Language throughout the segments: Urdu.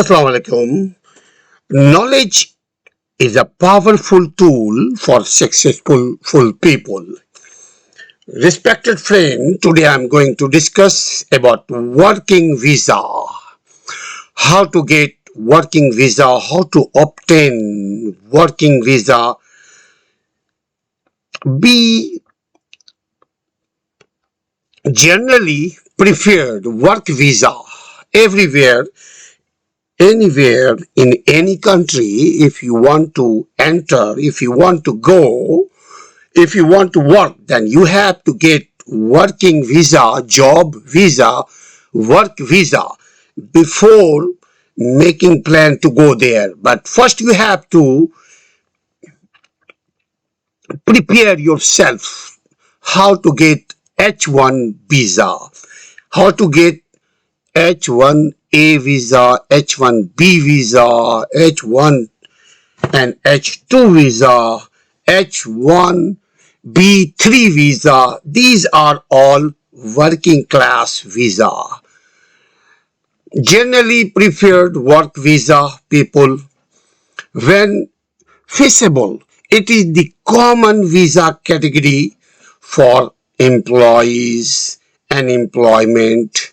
Assalamu alaikum. Knowledge is a powerful tool for successful people. Respected friend, today I'm going to discuss about working visa. How to get working visa, how to obtain working visa. Be generally preferred work visa everywhere, anywhere in any country. If you want to enter, if you want to go, if you want to work, then you have to get working visa, job visa, work visa before making plan to go there. But first you have to prepare yourself how to get H1 visa, how to get H1A visa, H1B visa, H1 and H2 visa, H1B3 visa. These are all working class visa. Generally preferred work visa people when feasible. It is the common visa category for employees and employment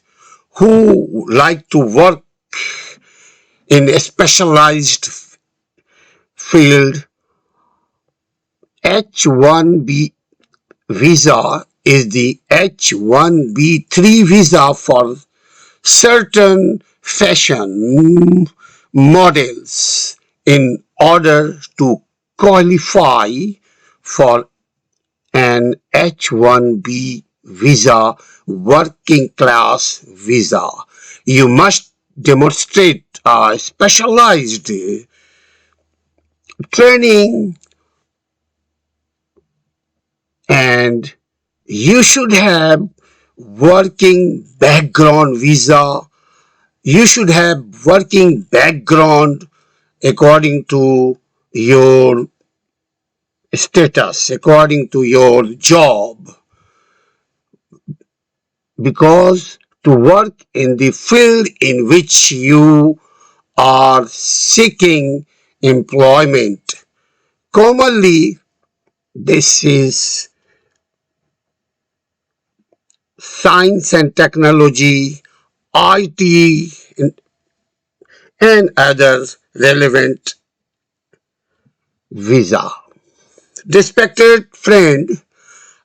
who like to work in a specialized field. H1B visa is the H1B3 visa for certain fashion models. In order to qualify for an H1B visa, working class visa, you must demonstrate a specialized training, and you should have working background visa. You should have working background according to your status, according to your job, because to work in the field in which you are seeking employment, commonly this is science and technology, IT, and other relevant visa. Respected friend,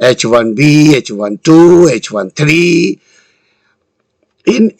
H1B, H12, H13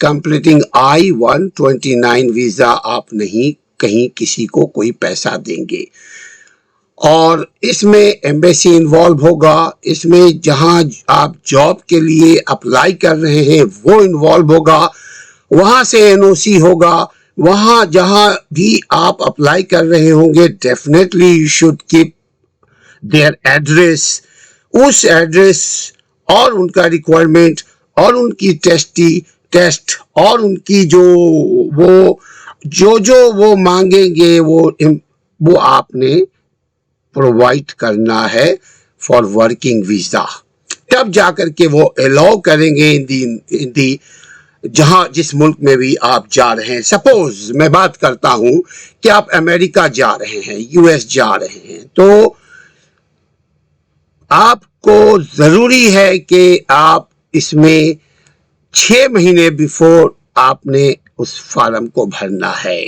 completing I-129 visa آپ نہیں کہیں کسی کو کوئی پیسہ دیں گے، اور اس میں ایمبیسی انوالو ہوگا، اس میں جہاں آپ جاب کے لیے اپلائی کر رہے ہیں وہ انوالو ہوگا، وہاں سے NOC ہوگا، وہاں جہاں بھی آپ اپلائی کر رہے ہوں گے definitely you should keep their address, اس ایڈریس اور ان کا ریکوائرمنٹ اور ان کی ٹیسٹ اور ان کی جو وہ مانگیں گے وہ آپ نے پرووائڈ کرنا ہے فار ورکنگ ویزا، تب جا کر کے وہ الاؤ کریں گے ان دی جہاں جس ملک میں بھی آپ جا رہے ہیں۔ سپوز میں بات کرتا ہوں کہ آپ امریکہ جا رہے ہیں، US جا رہے ہیں، تو آپ کو ضروری ہے کہ آپ اس میں 6 مہینے بیفور آپ نے اس فارم کو بھرنا ہے۔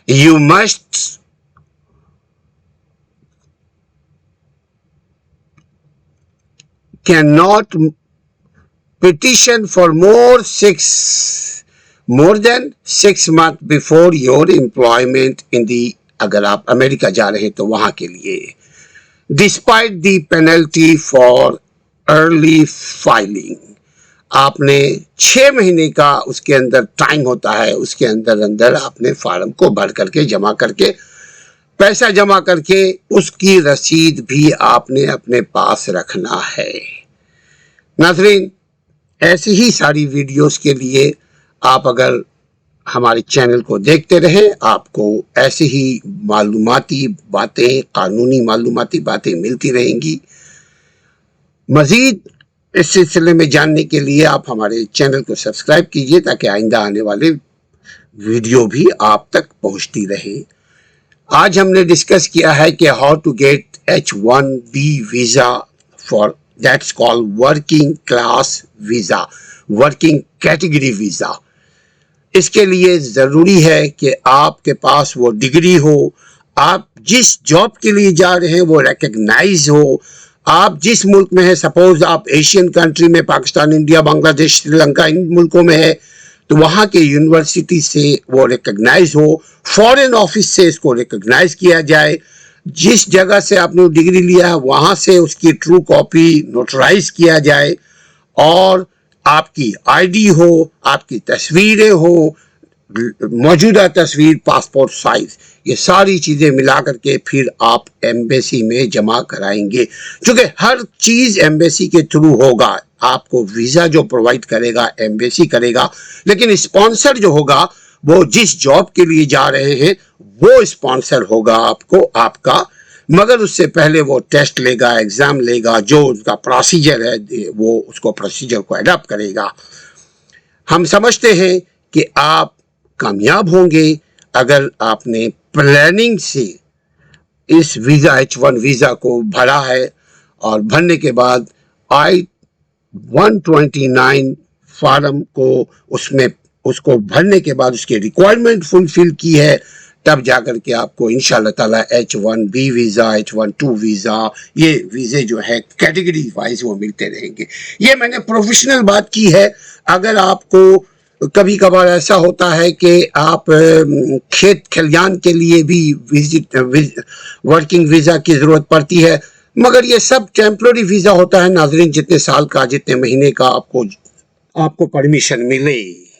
You must cannot petition for more than 6 months before your employment in the، اگر آپ امریکہ جا رہے ہیں تو وہاں کے لیے، despite the penalty for early filing, آپ نے 6 مہینے کا اس کے اندر ٹائم ہوتا ہے، اس کے اندر آپ نے فارم کو بھر کر کے جمع کر کے پیسہ جمع کر کے اس کی رسید بھی آپ نے اپنے پاس رکھنا ہے۔ ناظرین، ایسی ہی ساری ویڈیوز کے لیے آپ اگر ہمارے چینل کو دیکھتے رہیں، آپ کو ایسی ہی معلوماتی باتیں، قانونی معلوماتی باتیں ملتی رہیں گی۔ مزید اس سلسلے میں جاننے کے لیے آپ ہمارے چینل کو سبسکرائب کیجئے تاکہ آئندہ آنے والے ویڈیو بھی آپ تک پہنچتی رہے۔ آج ہم نے ڈسکس کیا ہے کہ how to get H-1B visa for that's call working class visa, working category visa. اس کے لیے ضروری ہے کہ آپ کے پاس وہ ڈگری ہو، آپ جس جاب کے لیے جا رہے ہیں وہ ریکگنائز ہو، آپ جس ملک میں ہیں، سپوز آپ ایشین کنٹری میں، پاکستان، انڈیا، بنگلہ دیش، سری لنکا، ان ملکوں میں ہے تو وہاں کے یونیورسٹی سے وہ ریکگنائز ہو، فورن آفس سے اس کو ریکگنائز کیا جائے، جس جگہ سے آپ نے ڈگری لیا ہے وہاں سے اس کی ٹرو کاپی نوٹرائز کیا جائے، اور آپ کی ID ہو، آپ کی تصویریں ہو، موجودہ تصویر، پاسپورٹ سائز، یہ ساری چیزیں ملا کر کے پھر آپ ایمبیسی میں جمع کرائیں گے۔ چونکہ ہر چیز ایمبیسی کے تھرو ہوگا، آپ کو ویزا جو پرووائڈ کرے گا ایمبیسی کرے گا، لیکن اسپانسر جو ہوگا وہ جس جاب کے لیے جا رہے ہیں وہ اسپانسر ہوگا آپ کا، مگر اس سے پہلے وہ ٹیسٹ لے گا، ایگزام لے گا، جو اس کا پروسیجر ہے وہ اس کو پروسیجر کو اڈاپٹ کرے گا۔ ہم سمجھتے ہیں کہ آپ کامیاب ہوں گے اگر آپ نے پلاننگ سے اس ویزا H-1 ویزا کو بھرا ہے، اور بھرنے کے بعد I-129 فارم کو اس کو بھرنے کے بعد اس کے ریکوائرمنٹ فلفل کی ہے، تب جا کر کے آپ کو انشاءاللہ تعالی H-1B ویزا، H-1-2 ویزا، یہ ویزے جو ہے کیٹیگری وائز وہ ملتے رہیں گے۔ یہ میں نے پروفیشنل بات کی ہے۔ اگر آپ کو کبھی کبھار ایسا ہوتا ہے کہ آپ کھیت کھلیان کے لیے بھی ورکنگ ویزا کی ضرورت پڑتی ہے، مگر یہ سب ٹیمپرری ویزا ہوتا ہے ناظرین، جتنے سال کا، جتنے مہینے کا آپ کو پرمیشن ملے۔